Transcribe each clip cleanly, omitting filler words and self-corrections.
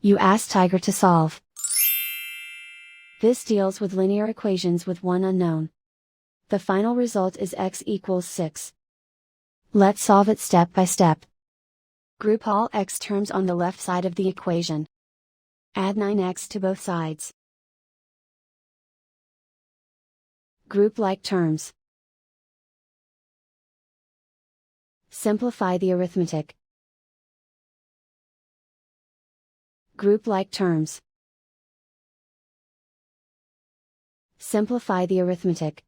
You ask Tiger to solve. This deals with linear equations with one unknown. The final result is x equals 6. Let's solve it step by step. Group all x terms on the left side of the equation. Add 9x to both sides. Group like terms. Simplify the arithmetic. Group like terms. Simplify the arithmetic.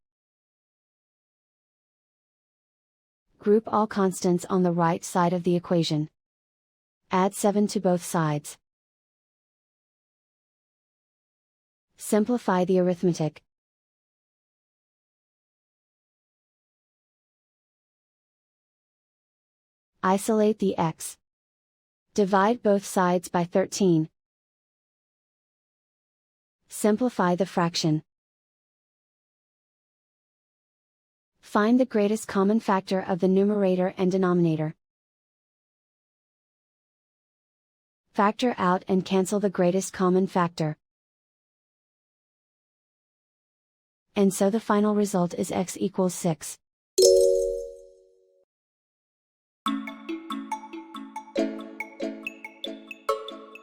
Group all constants on the right side of the equation. Add 7 to both sides. Simplify the arithmetic. Isolate the x. Divide both sides by 13. Simplify the fraction. Find the greatest common factor of the numerator and denominator. Factor out and cancel the greatest common factor. And so the final result is x equals 6.